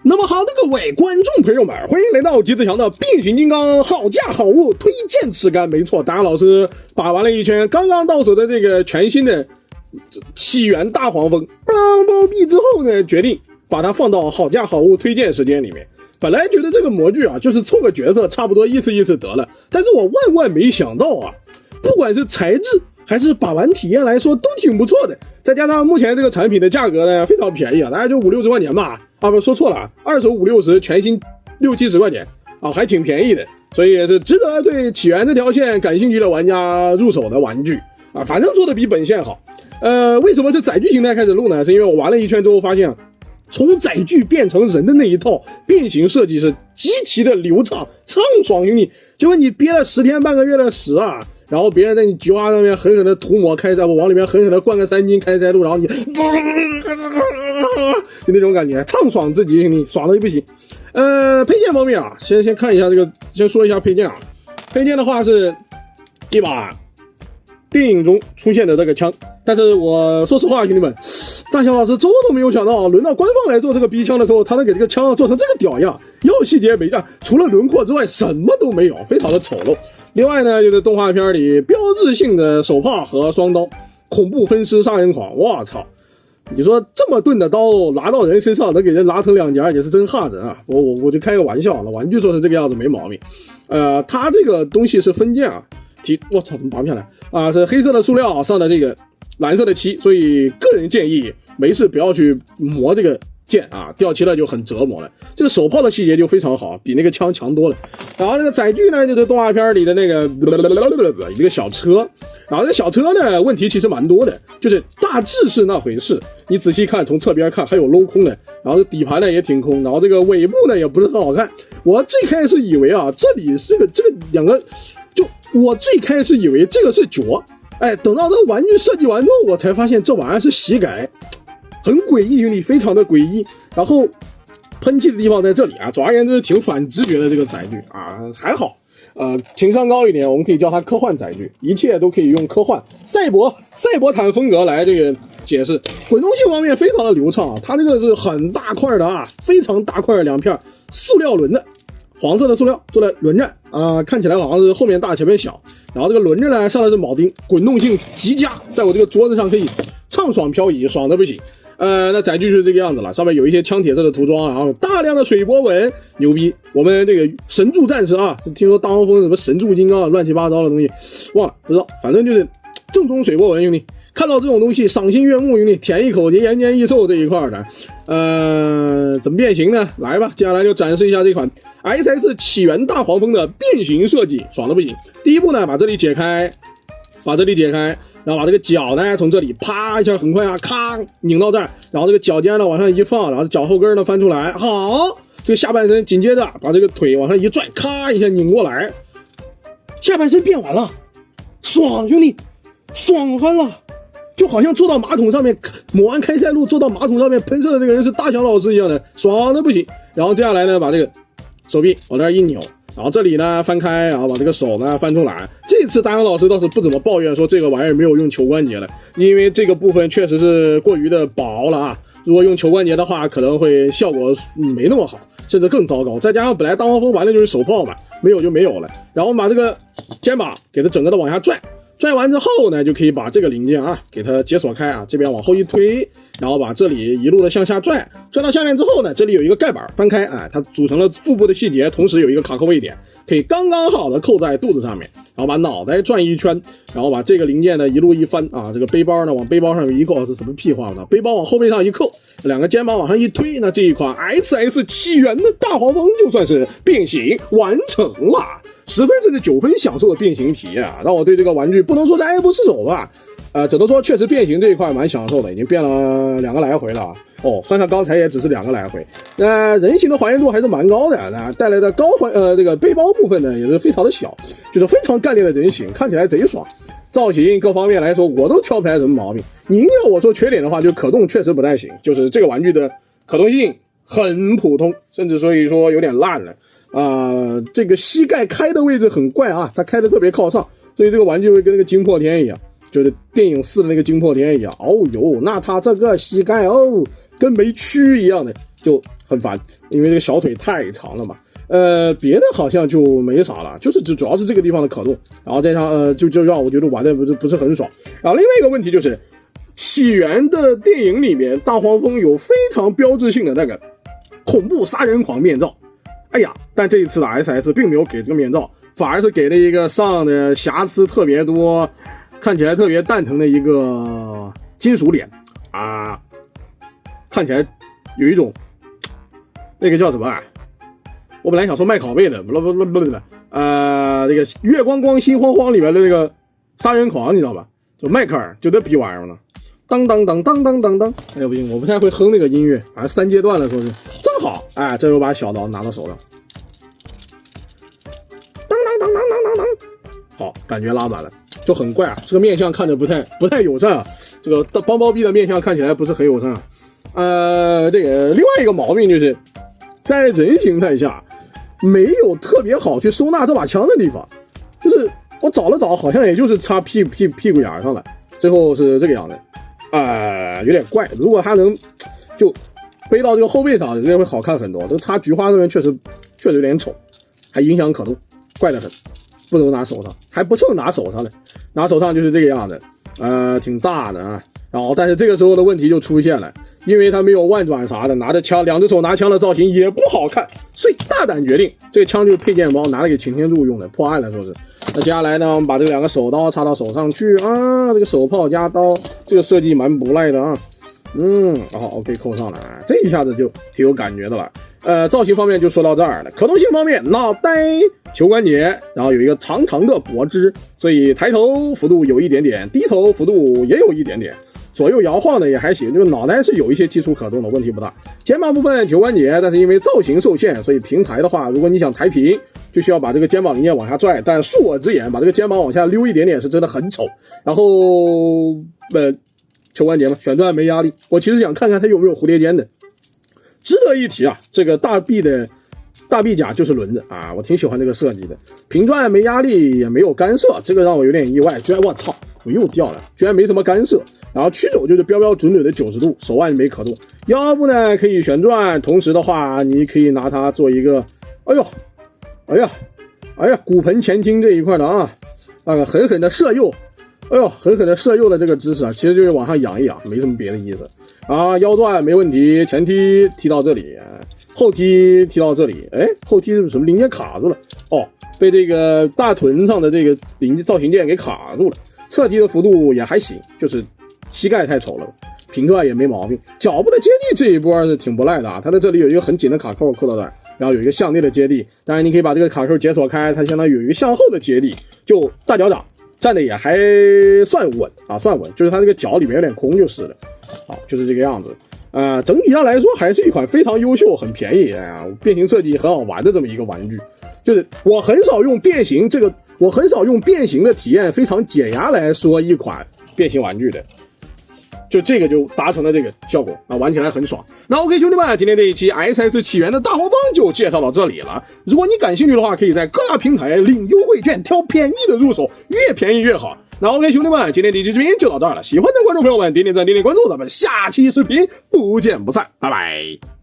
那么好的各位观众朋友们，欢迎来到极致强的变形金刚好价好物推荐吃干。没错，达老师把玩了一圈，刚刚到手的这个全新的起源大黄蜂当包币之后呢，决定把它放到好价好物推荐时间里面。本来觉得这个模具啊，就是凑个角色差不多意思得了，但是我万没想到啊，不管是材质还是把玩体验来说都挺不错的，再加上目前这个产品的价格呢非常便宜啊，大概就50-60块钱吧，不说错了，二手50-60，全新60-70块钱啊，还挺便宜的，所以也是值得对起源这条线感兴趣的玩家入手的玩具啊，反正做的比本线好。为什么是载具形态开始录呢？是因为我玩了一圈之后发现啊，从载具变成人的那一套变形设计是极其的流畅畅爽，兄弟，就跟你憋了10天半个月的屎啊，然后别人在你菊花上面狠狠的涂抹开塞，我往里面狠狠的灌个3斤开塞露，然后你就那种感觉畅爽至极，兄弟，爽的不行。配件方面啊，先看一下这个，先说一下配件啊。配件的话是一把电影中出现的这个枪，但是我说实话，兄弟们，大强老师做都没有想到，轮到官方来做这个逼枪的时候，他能给这个枪做成这个屌样，要细节没啊，除了轮廓之外什么都没有，非常的丑陋。另外呢，就是动画片里标志性的手炮和双刀，恐怖分尸杀人狂，我操！你说这么钝的刀拿到人身上能给人拉成2截，也是真吓人啊！我就开个玩笑了，玩具做成这个样子没毛病。它这个东西是分件啊，我操，怎么拔不下来啊？是黑色的塑料上的这个蓝色的漆，所以个人建议没事不要去磨这个键啊，掉漆了就很折磨了。这个手炮的细节就非常好，比那个枪强多了。然后这个载具呢，就是动画片里的那个一个小车，然后这个小车呢问题其实蛮多的，就是大致是那回事，你仔细看，从侧边看还有镂空的，然后这底盘呢也挺空，然后这个尾部呢也不是很好看。我最开始以为啊，这里是这个两个，我最开始以为这个是脚，等到这个玩具设计完之后，我才发现这玩意儿是膝盖，很诡异，兄弟，非常的诡异。然后喷气的地方在这里啊，总而言之挺反直觉的这个载具啊，还好，情商高一点，我们可以叫它科幻载具，一切都可以用科幻赛博坦风格来这个解释。滚动性方面非常的流畅啊，它这个是很大块的啊，非常大块的2片塑料轮子，黄色的塑料做的轮子啊，看起来好像是后面大前面小，然后这个轮子呢上的是铆钉，滚动性极佳，在我这个桌子上可以畅爽漂移，爽的不行。那载具是这个样子了，上面有一些枪铁色的涂装，然后大量的水波纹，牛逼！我们这个神柱战士啊，听说大黄蜂什么神柱金刚啊，乱七八糟的东西，忘了不知道，反正就是正宗水波纹，兄弟，看到这种东西赏心悦目，兄弟，舔一口延年益寿这一块的。怎么变形呢？来吧，接下来就展示一下这款 SS 起源大黄蜂的变形设计，爽的不行。第一步呢，把这里解开，然后把这个脚呢从这里啪一下很快啊，咔拧到这儿，然后这个脚尖呢往上一放，然后脚后跟呢翻出来，好，这个下半身紧接着把这个腿往上一拽，咔一下拧过来，下半身变完了，爽，兄弟，爽翻了，就好像坐到马桶上面抹完开塞露，坐到马桶上面喷射的那个人是大强老师一样的，爽的不行。然后接下来呢，把这个手臂往这儿一扭，然后这里呢翻开，然后把这个手呢翻出来。这次大强老师倒是不怎么抱怨说这个玩意儿没有用球关节了，因为这个部分确实是过于的薄了啊。如果用球关节的话，可能会效果没那么好，甚至更糟糕。再加上本来大黄蜂玩的就是手炮嘛，没有就没有了。然后把这个肩膀给它整个的往下拽完之后呢，就可以把这个零件啊给它解锁开啊，这边往后一推，然后把这里一路的向下拽到下面之后呢，这里有一个盖板翻开，它组成了腹部的细节，同时有一个卡扣位点，可以刚刚好的扣在肚子上面，然后把脑袋转一圈，然后把这个零件呢一路一翻啊，这个背包呢往背包上一扣，是什么屁话呢？背包往后背上一扣，两个肩膀往上一推，那这一款 SS 起源的大黄蜂就算是变形完成了。10分甚至9分享受的变形体验啊，让我对这个玩具不能说是爱不释手吧，只能说确实变形这一块蛮享受的，已经变了2个来回了啊。算上刚才也只是2个来回。人形的还原度还是蛮高的，带来的这个背包部分呢也是非常的小，就是非常干练的人形，看起来贼爽。造型各方面来说我都挑不出来什么毛病。您要我说缺点的话，就可动确实不太行，就是这个玩具的可动性很普通，甚至所以说有点烂了。这个膝盖开的位置很怪啊，它开的特别靠上，所以这个玩具会跟那个惊破天一样，就是电影4的那个惊破天一样。那它这个膝盖跟没蛆一样的，就很烦，因为这个小腿太长了嘛。别的好像就没啥了，就是主要是这个地方的可动，然后再加上就让我觉得玩的不是很爽。然后另外一个问题就是起源的电影里面大黄蜂有非常标志性的那个恐怖杀人狂面罩，哎呀，但这一次的 SS 并没有给这个面罩，反而是给了一个上的瑕疵特别多，看起来特别蛋疼的一个金属脸啊，看起来有一种那个叫什么啊？我本来想说卖拷贝的，那个月光光心慌慌里面的那个杀人狂，你知道吧？就迈克尔就这逼玩意儿呢，当当当当当当当，哎呀不行，我不太会哼那个音乐，反正3阶段了，说是正好，哎，这有把小刀拿到手上，当当当当当当当，好，感觉拉满了，就很怪啊，这个面相看着不太友善啊，这个帮包逼的面相看起来不是很友善啊，这个另外一个毛病就是在人形态下。没有特别好去收纳这把枪的地方，就是我找了找，好像也就是插屁股眼上了，最后是这个样子，有点怪。如果它能就背到这个后背上，这会好看很多。这个插菊花这边确实有点丑，还影响可动，怪得很。不如拿手上，还不剩拿手上的，拿手上就是这个样子，挺大的啊。然后，但是这个时候的问题就出现了，因为他没有腕转啥的，拿着枪，两只手拿枪的造型也不好看，所以大胆决定，这个枪就是配件包，拿来给擎天柱用的，破案了说是。那接下来呢，我们把这2个手刀插到手上去啊，这个手炮加刀，这个设计蛮不赖的啊。好 ，OK 扣上了，这一下子就挺有感觉的了。造型方面就说到这儿了。可动性方面，脑袋、球关节，然后有一个长长的脖子，所以抬头幅度有一点点，低头幅度也有一点点。左右摇晃的也还行，就是脑袋是有一些基础可动的，问题不大。肩膀部分球关节，但是因为造型受限，所以平抬的话，如果你想抬平，就需要把这个肩膀零件往下拽。但恕我直言，把这个肩膀往下溜一点点是真的很丑。然后球关节嘛，旋转没压力。我其实想看看它有没有蝴蝶肩的。值得一提啊，这个大臂甲就是轮子啊，我挺喜欢这个设计的。平转没压力，也没有干涉，这个让我有点意外。居然我操！我又掉了，居然没什么干涉，然后曲肘就是标标准准的90度，手腕没可动，腰部呢可以旋转，同时的话你可以拿它做一个，哎呀，骨盆前倾这一块的啊，狠狠的射右，狠狠的射右的这个姿势啊，其实就是往上仰一仰，没什么别的意思啊。腰转没问题，前踢踢到这里，后踢踢到这里，后踢是什么零件卡住了？被这个大臀上的这个造型件给卡住了。侧踢的幅度也还行，就是膝盖太丑了，平转也没毛病。脚部的接地这一波是挺不赖的啊，它在这里有一个很紧的卡扣扣到这儿，然后有一个向内的接地，当然你可以把这个卡扣解锁开，它相当于有一个向后的接地，就大脚掌站的也还算稳啊，算稳，就是它这个脚里面有点空就是了，好，就是这个样子。整体上来说还是一款非常优秀、很便宜变形设计很好玩的这么一个玩具。就是我很少用变形的体验非常解压来说一款变形玩具的，就这个就达成了这个效果啊，玩起来很爽。那 OK 兄弟们，今天这一期 SS 起源的大黄蜂就介绍到这里了。如果你感兴趣的话，可以在各大平台领优惠券，挑便宜的入手，越便宜越好。那 OK 兄弟们，今天这期视频就到这儿了，喜欢的观众朋友们点点赞，点点关注，咱们下期视频不见不散，拜拜。